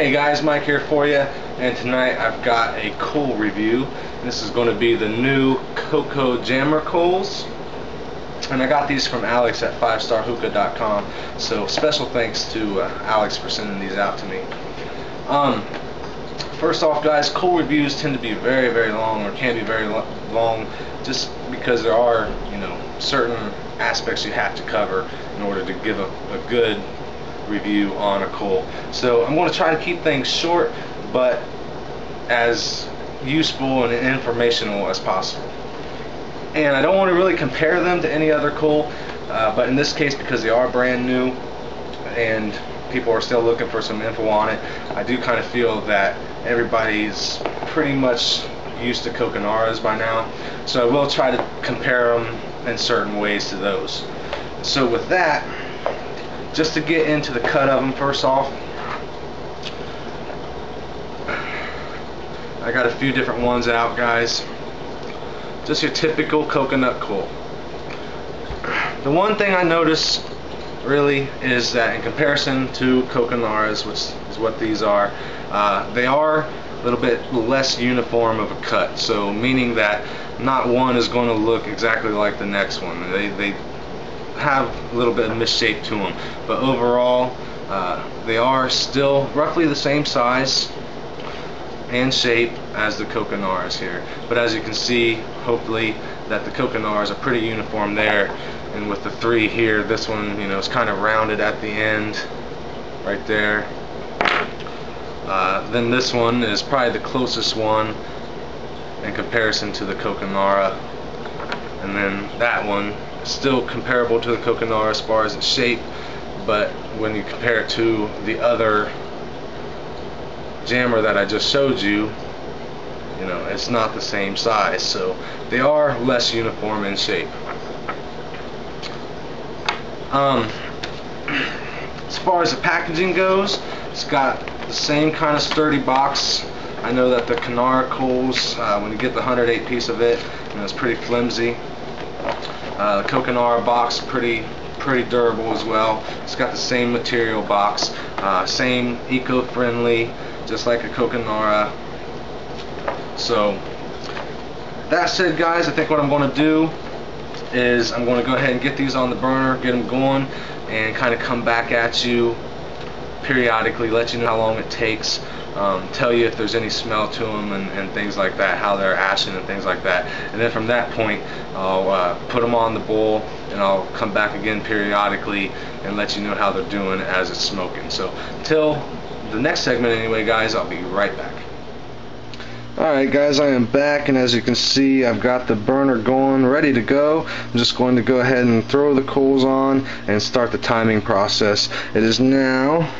Hey guys, Mike here for you, and tonight I've got a coal review. This is going to be the new Coco Jamra coals, and I got these from Alex at 5starhookah.com, so special thanks to Alex for sending these out to me. First off guys, coal reviews tend to be very long, or can be very long, just because there are, certain aspects you have to cover in order to give a good review on a coal. So I'm going to try to keep things short but as useful and informational as possible. And I don't want to really compare them to any other coal, but in this case, because they are brand new and people are still looking for some info on it, I do kind of feel that everybody's pretty much used to Coco Naras by now, so I will try to compare them in certain ways to those. So with that, just to get into the cut of them, first off, I got a few different ones out, guys. Just your typical coconut coal. The one thing I notice really is that in comparison to Coco Naras, which is what these are, they are a little bit less uniform of a cut, so meaning that not one is going to look exactly like the next one. They have a little bit of misshape to them, but overall they are still roughly the same size and shape as the Coco Naras here. But as you can see, hopefully, that the Coco Naras are pretty uniform there, and with the three here, this one is kind of rounded at the end right there. Then this one is probably the closest one in comparison to the Coco Nara, and then that one is still comparable to the Coco Nara as far as its shape, but when you compare it to the other Jamra that I just showed you, it's not the same size, so they are less uniform in shape. As far as the packaging goes, it's got the same kind of sturdy box. I know that the Nara coals, when you get the 108 piece of it, it's pretty flimsy. The Coco Nara box, pretty durable as well. It's got the same material box, same eco-friendly, just like a Coco Nara. So that said, guys, I think what I'm going to do is I'm going to go ahead and get these on the burner, get them going, and kind of come back at you periodically, let you know how long it takes, tell you if there's any smell to them and things like that, how they're ashing and things like that. And then from that point, I'll put them on the bowl, and I'll come back again periodically and let you know how they're doing as it's smoking. So until the next segment anyway, guys, I'll be right back. Alright guys, I am back, and as you can see, I've got the burner going, ready to go. I'm just going to go ahead and throw the coals on and start the timing process. It is now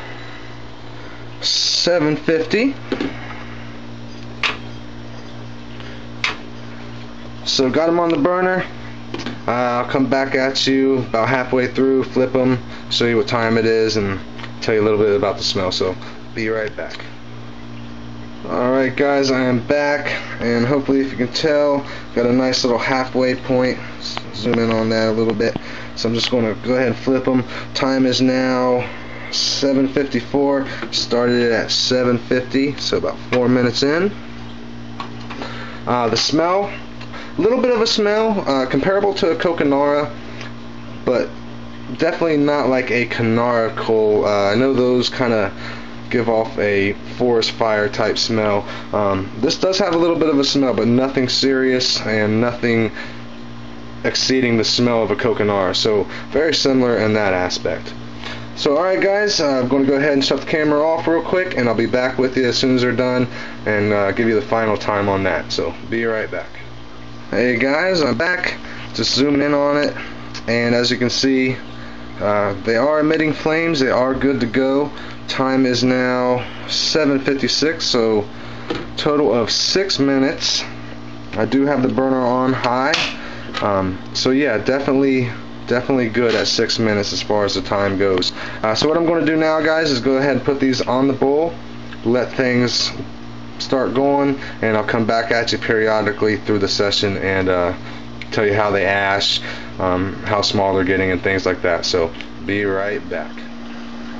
7:50. So got them on the burner. I'll come back at you about halfway through, flip them, show you what time it is, and tell you a little bit about the smell. So be right back. Alright guys, I am back, and hopefully, if you can tell, got a nice little halfway point. Zoom in on that a little bit. So I'm just going to go ahead and flip them. Time is now 7:54. Started it at 7:50, so about 4 minutes in. The smell, a little bit of a smell, comparable to a Coco Nara, but definitely not like a Nara coal. I know those kind of give off a forest fire type smell. This does have a little bit of a smell, but nothing serious and nothing exceeding the smell of a Coco Nara, so very similar in that aspect. So alright guys, I'm going to go ahead and shut the camera off real quick, and I'll be back with you as soon as they're done, and give you the final time on that. So be right back. Hey guys, I'm back, just zooming in on it, and as you can see, they are emitting flames. They are good to go. Time is now 7:56, so total of 6 minutes. I do have the burner on high, so yeah, definitely good at 6 minutes as far as the time goes. So what I'm going to do now, guys, is go ahead and put these on the bowl, let things start going, and I'll come back at you periodically through the session and tell you how they ash, how small they're getting, and things like that. So be right back.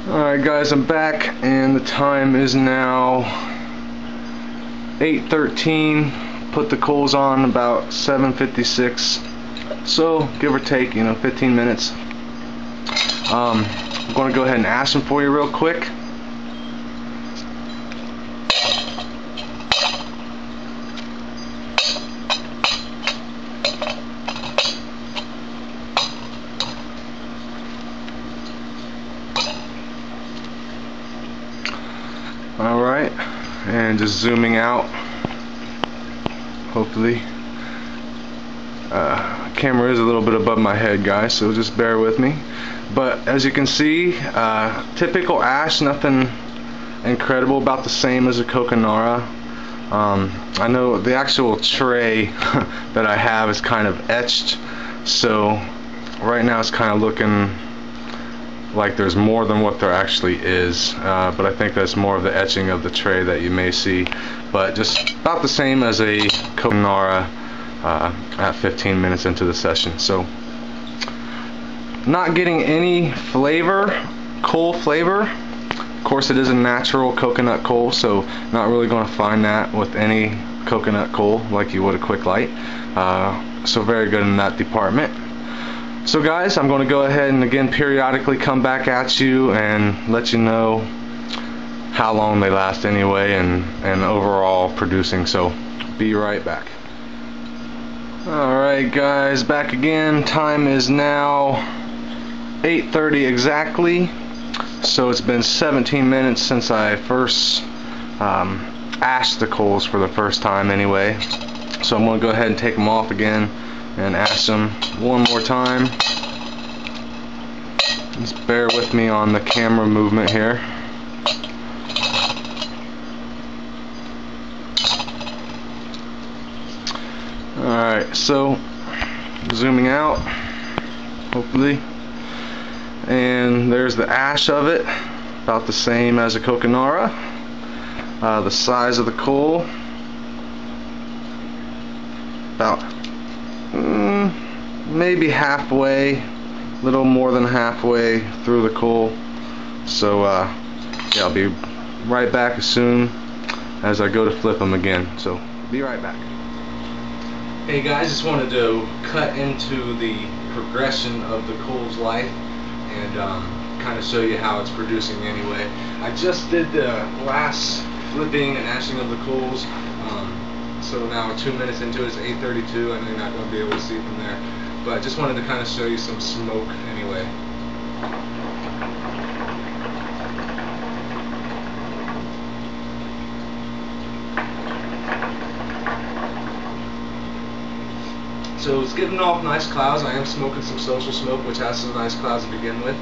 Alright guys, I'm back and the time is now 8:13. Put the coals on about 7:56, so give or take, 15 minutes. I'm going to go ahead and ash them for you real quick. Alright, and just zooming out, hopefully. Camera is a little bit above my head, guys, so just bear with me. But as you can see, typical ash, nothing incredible, about the same as a Coco Nara. I know the actual tray that I have is kind of etched, so right now it's kind of looking like there's more than what there actually is, but I think that's more of the etching of the tray that you may see. But just about the same as a Coco Nara at 15 minutes into the session. So not getting any flavor, coal flavor. Of course, it is a natural coconut coal, so not really going to find that with any coconut coal like you would a quick light. So very good in that department. So guys, I'm going to go ahead and again periodically come back at you and let you know how long they last anyway, and overall producing. So be right back. Alright guys, back again. Time is now 8:30 exactly. So it's been 17 minutes since I first ashed the coals for the first time anyway. So I'm going to go ahead and take them off again and ash them one more time. Just bear with me on the camera movement here. Alright, so zooming out, hopefully, and there's the ash of it, about the same as a Coco Nara. The size of the coal, about maybe halfway, little more than halfway through the coal. So yeah, I'll be right back as soon as I go to flip them again. So be right back. Hey guys, just wanted to cut into the progression of the coal's life and kind of show you how it's producing anyway. I just did the last flipping and ashing of the coals. So now we're 2 minutes into it. It's 8:32. I know you're not going to be able to see from there, but I just wanted to kind of show you some smoke anyway. So it's giving off nice clouds. I am smoking some social smoke, which has some nice clouds to begin with.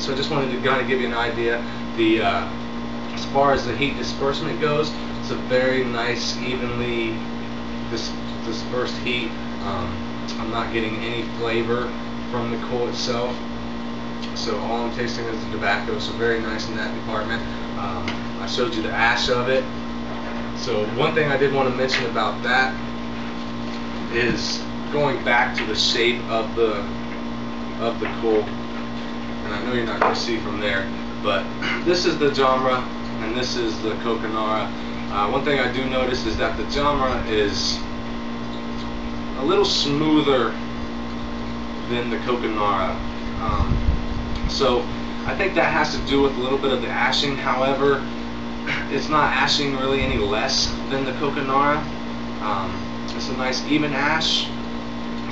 So I just wanted to kind of give you an idea. As far as the heat disbursement goes, it's a very nice, evenly dispersed heat. I'm not getting any flavor from the coal itself, so all I'm tasting is the tobacco, so very nice in that department. I showed you the ash of it. So one thing I did want to mention about that is going back to the shape of the coal, and I know you're not going to see from there, but this is the Jamra and this is the Coco Nara. One thing I do notice is that the Jamra is a little smoother than the Coco Nara. So I think that has to do with a little bit of the ashing. However, it's not ashing really any less than the Coco Nara. It's a nice even ash.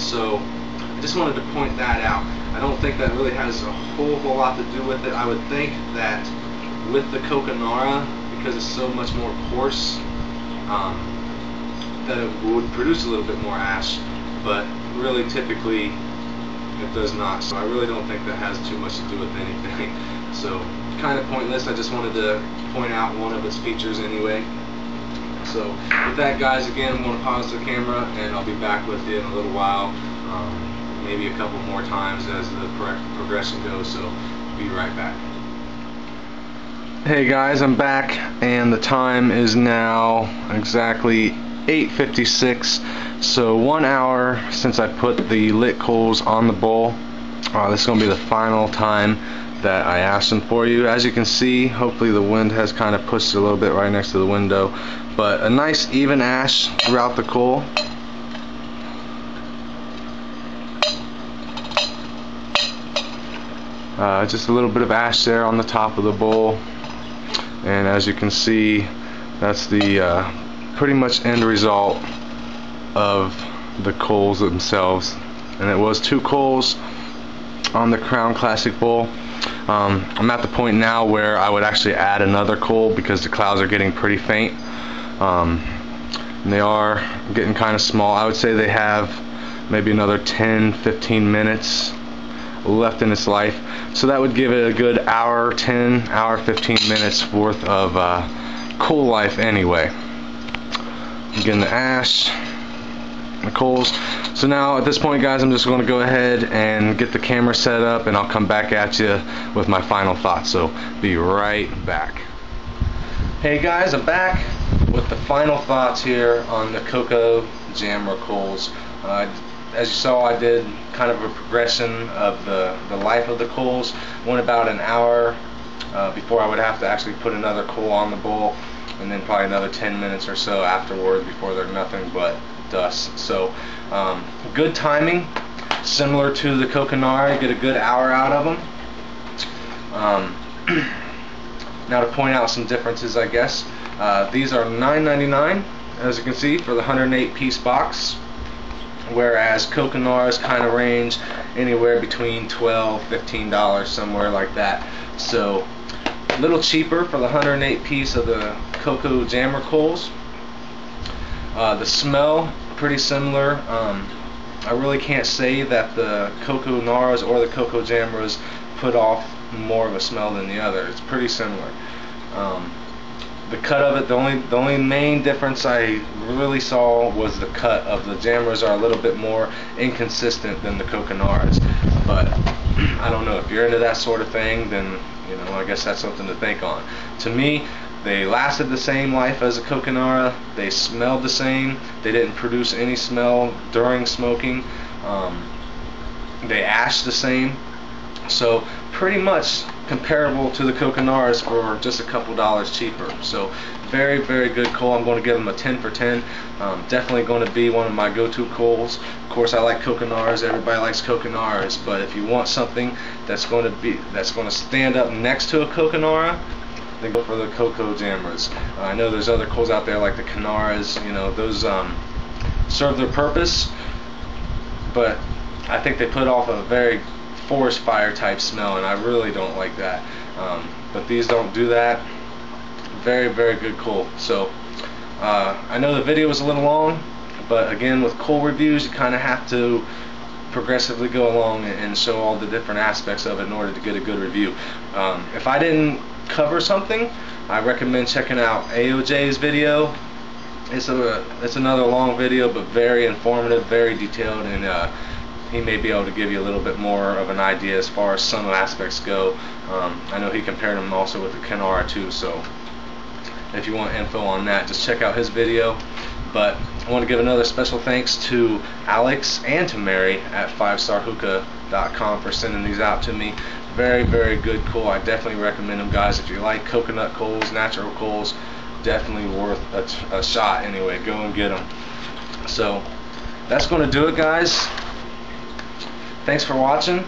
So I just wanted to point that out. I don't think that really has a whole lot to do with it. I would think that with the Coco Nara, because it's so much more coarse, that it would produce a little bit more ash, but really typically it does not. So I really don't think that has too much to do with anything. So kind of pointless. I just wanted to point out one of its features anyway. So with that, guys, again, I'm going to pause the camera and I'll be back with you in a little while, maybe a couple more times as the progression goes. So be right back. Hey guys, I'm back and the time is now exactly 8:56. So 1 hour since I put the lit coals on the bowl. This is going to be the final time that I asked them for you. As you can see, hopefully the wind has kind of pushed it a little bit right next to the window, but a nice even ash throughout the coal. Just a little bit of ash there on the top of the bowl, and as you can see, that's the pretty much end result of the coals themselves. And it was 2 coals on the Crown Classic bowl. I'm at the point now where I would actually add another coal because the clouds are getting pretty faint. And they are getting kind of small. I would say they have maybe another 10-15 minutes left in its life, so that would give it a good hour, 10 hour 15 minutes worth of coal life anyway. Again, the ash, the coals. So now at this point, guys, I'm just going to go ahead and get the camera set up, and I'll come back at you with my final thoughts. So be right back. Hey guys, I'm back with the final thoughts here on the Coco Jamra coals. As you saw, I did kind of a progression of the life of the coals. Went about an hour before I would have to actually put another coal on the bowl, and then probably another 10 minutes or so afterward before they're nothing but dust. So good timing, similar to the Coco Nara. Get a good hour out of them. Now to point out some differences, I guess, these are $9.99, as you can see, for the 108 piece box, whereas Coco Nara's kind of range anywhere between $12, $15, somewhere like that. So a little cheaper for the 108 piece of the Coco Jamra coals. The smell, pretty similar. I really can't say that the Coco Naras or the Coco Jamras put off more of a smell than the other. It's pretty similar. The cut of it, the only main difference I really saw was the cut of the Jamras are a little bit more inconsistent than the Coco Naras. But I don't know, if you're into that sort of thing, then you know, I guess that's something to think on. To me, they lasted the same life as a Coco Nara. They smelled the same. They didn't produce any smell during smoking. They ashed the same. So pretty much comparable to the Coco Naras for just a couple dollars cheaper. So very, very good coal. I'm going to give them a 10 for 10. Definitely going to be one of my go-to coals. Of course, I like Coco Naras. Everybody likes Coco Naras, but if you want something that's going to stand up next to a Coco Nara, then go for the Coco Jamras. I know there's other coals out there like the Canaras. You know, those serve their purpose, but I think they put off a very forest fire type smell, and I really don't like that. But these don't do that. Very, very good coal. So I know the video was a little long, but again, with coal reviews, you kind of have to progressively go along and show all the different aspects of it in order to get a good review. If I didn't cover something, I recommend checking out AOJ's video. It's another long video, but very informative, very detailed, and he may be able to give you a little bit more of an idea as far as some aspects go. I know he compared them also with the Canara too, so if you want info on that, just check out his video. But I want to give another special thanks to Alex and to Mary at 5starhookah.com for sending these out to me. Very, very good coal. I definitely recommend them, guys. If you like coconut coals, natural coals, definitely worth a shot anyway. Go and get them. So that's going to do it, guys. Thanks for watching,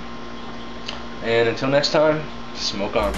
and until next time, smoke on.